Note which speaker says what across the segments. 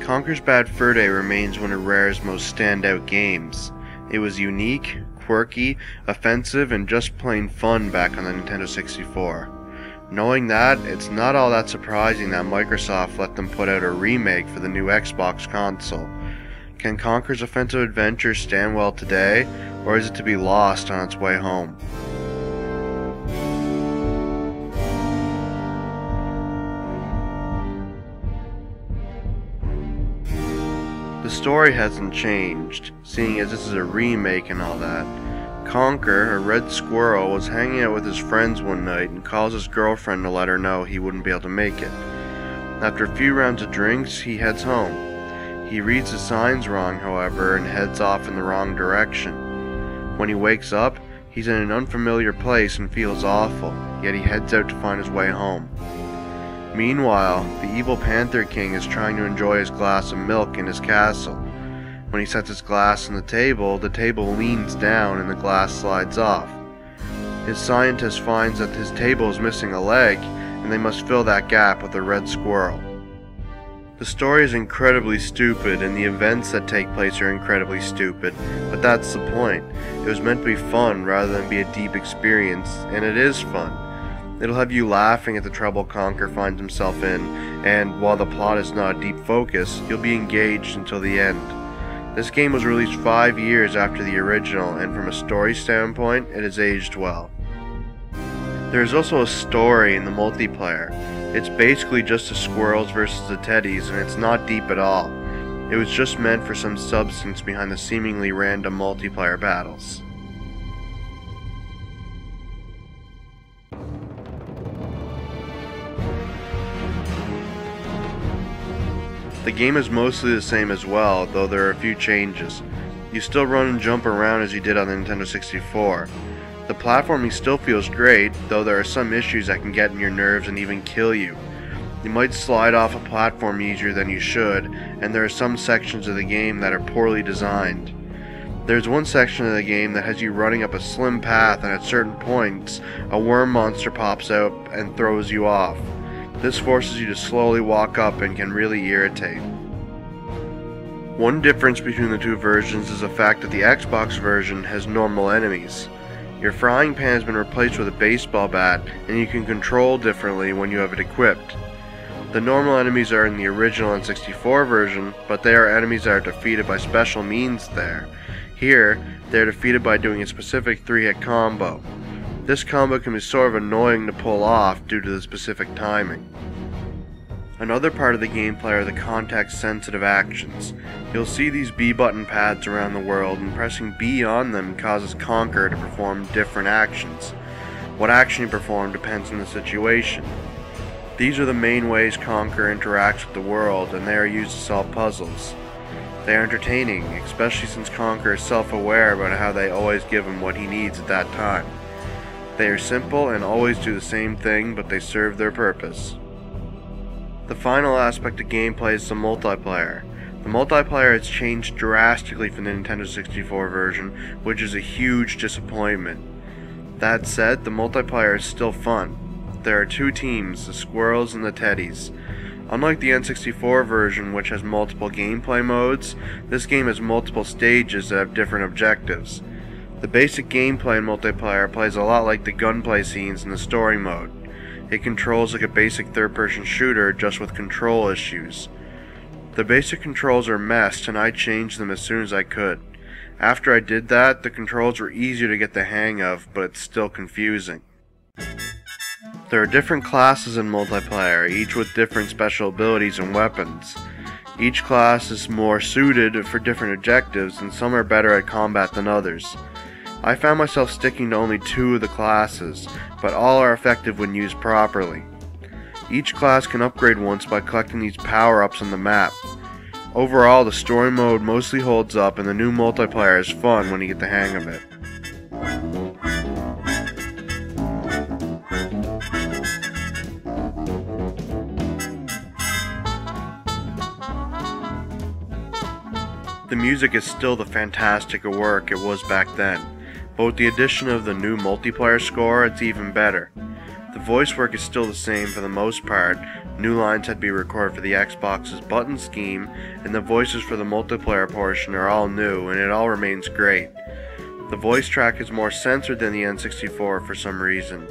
Speaker 1: Conker's Bad Fur Day remains one of Rare's most standout games. It was unique, quirky, offensive, and just plain fun back on the Nintendo 64. Knowing that, it's not all that surprising that Microsoft let them put out a remake for the new Xbox console. Can Conker's offensive adventure stand well today, or is it to be lost on its way home? The story hasn't changed, seeing as this is a remake and all that. Conker, a red squirrel, was hanging out with his friends one night and calls his girlfriend to let her know he wouldn't be able to make it. After a few rounds of drinks, he heads home. He reads the signs wrong, however, and heads off in the wrong direction. When he wakes up, he's in an unfamiliar place and feels awful, yet he heads out to find his way home. Meanwhile, the evil Panther King is trying to enjoy his glass of milk in his castle. When he sets his glass on the table leans down and the glass slides off. His scientist finds that his table is missing a leg, and they must fill that gap with a red squirrel. The story is incredibly stupid, and the events that take place are incredibly stupid, but that's the point. It was meant to be fun rather than be a deep experience, and it is fun. It'll have you laughing at the trouble Conker finds himself in, and while the plot is not a deep focus, you'll be engaged until the end. This game was released 5 years after the original, and from a story standpoint, it has aged well. There is also a story in the multiplayer. It's basically just the squirrels versus the teddies, and it's not deep at all. It was just meant for some substance behind the seemingly random multiplayer battles. The game is mostly the same as well, though there are a few changes. You still run and jump around as you did on the Nintendo 64. The platforming still feels great, though there are some issues that can get in your nerves and even kill you. You might slide off a platform easier than you should, and there are some sections of the game that are poorly designed. There's one section of the game that has you running up a slim path, and at certain points, a worm monster pops out and throws you off. This forces you to slowly walk up and can really irritate. One difference between the two versions is the fact that the Xbox version has normal enemies. Your frying pan has been replaced with a baseball bat, and you can control differently when you have it equipped. The normal enemies are in the original N64 version, but they are enemies that are defeated by special means there. Here, they are defeated by doing a specific 3-hit combo. This combo can be sort of annoying to pull off due to the specific timing. Another part of the gameplay are the context-sensitive actions. You'll see these B button pads around the world, and pressing B on them causes Conker to perform different actions. What action you perform depends on the situation. These are the main ways Conker interacts with the world, and they are used to solve puzzles. They are entertaining, especially since Conker is self-aware about how they always give him what he needs at that time. They are simple and always do the same thing, but they serve their purpose. The final aspect of gameplay is the multiplayer. The multiplayer has changed drastically from the Nintendo 64 version, which is a huge disappointment. That said, the multiplayer is still fun. There are two teams, the squirrels and the teddies. Unlike the N64 version, which has multiple gameplay modes, this game has multiple stages that have different objectives. The basic gameplay in multiplayer plays a lot like the gunplay scenes in the story mode. It controls like a basic third-person shooter, just with control issues. The basic controls are messed, and I changed them as soon as I could. After I did that, the controls were easier to get the hang of, but it's still confusing. There are different classes in multiplayer, each with different special abilities and weapons. Each class is more suited for different objectives, and some are better at combat than others. I found myself sticking to only 2 of the classes, but all are effective when used properly. Each class can upgrade once by collecting these power-ups on the map. Overall, the story mode mostly holds up, and the new multiplayer is fun when you get the hang of it. The music is still the fantastic work it was back then, but with the addition of the new multiplayer score, it's even better. The voice work is still the same for the most part, New lines had to be recorded for the Xbox's button scheme, and the voices for the multiplayer portion are all new, and it all remains great. The voice track is more censored than the N64 for some reason.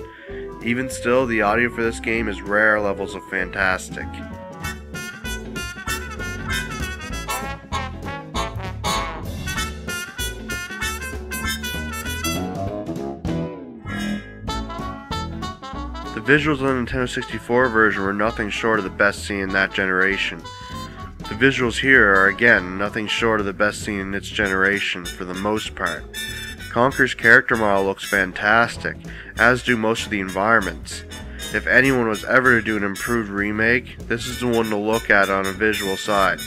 Speaker 1: Even still, the audio for this game is rare levels of fantastic. The visuals on the Nintendo 64 version were nothing short of the best seen in that generation. The visuals here are again nothing short of the best seen in its generation for the most part. Conker's character model looks fantastic, as do most of the environments. If anyone was ever to do an improved remake, this is the one to look at on a visual side.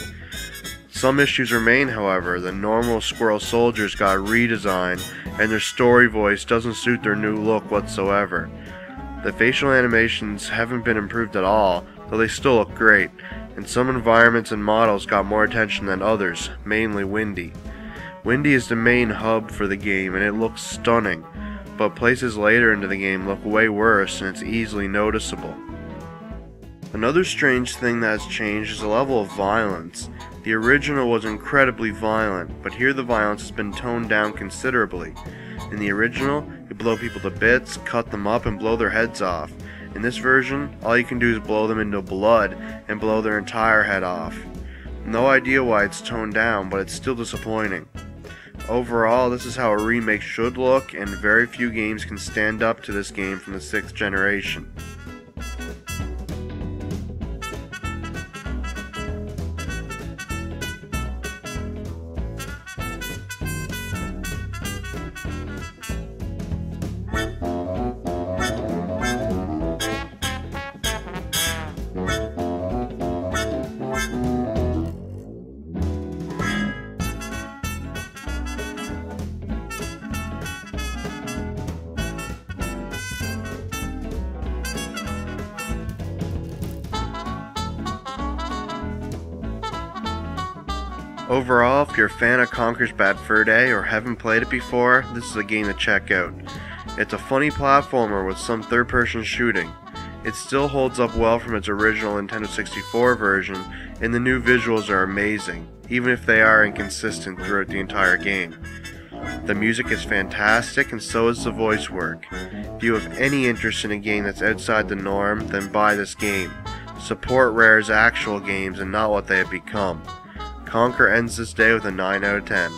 Speaker 1: Some issues remain, however. The normal Squirrel soldiers got redesigned, and their story voice doesn't suit their new look whatsoever. The facial animations haven't been improved at all, though they still look great, and some environments and models got more attention than others, mainly Windy. Windy is the main hub for the game, and it looks stunning, but places later into the game look way worse, and it's easily noticeable. Another strange thing that has changed is the level of violence. The original was incredibly violent, but here the violence has been toned down considerably. In the original, you blow people to bits, cut them up, and blow their heads off. In this version, all you can do is blow them into blood and blow their entire head off. No idea why it's toned down, but it's still disappointing. Overall, this is how a remake should look, and very few games can stand up to this game from the 6th generation. Overall, if you're a fan of Conker's Bad Fur Day or haven't played it before, this is a game to check out. It's a funny platformer with some third-person shooting. It still holds up well from its original Nintendo 64 version, and the new visuals are amazing, even if they are inconsistent throughout the entire game. The music is fantastic, and so is the voice work. If you have any interest in a game that's outside the norm, then buy this game. Support Rare's actual games and not what they have become. Conker ends this day with a 9 out of 10.